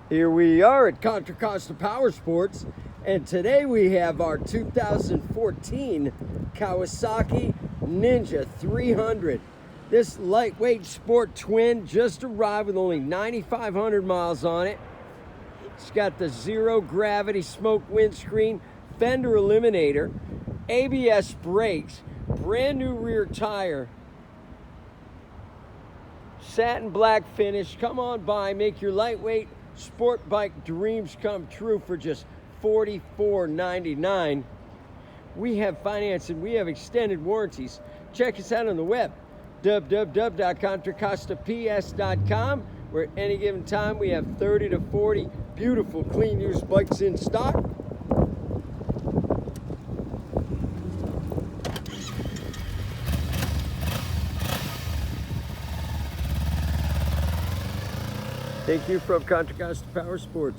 Here we are at Contra Costa Powersports, and today we have our 2014 Kawasaki Ninja 300. This lightweight sport twin just arrived with only 9,500 miles on it. It's got the zero gravity smoke windscreen, fender eliminator, ABS brakes, brand new rear tire, satin black finish. Come on by, make your lightweight sport bike dreams come true for just $44.99. We have financing, we have extended warranties. Check us out on the web, www.contracostaps.com, where at any given time we have 30 to 40 beautiful clean used bikes in stock. Thank you from Contra Costa Powersports.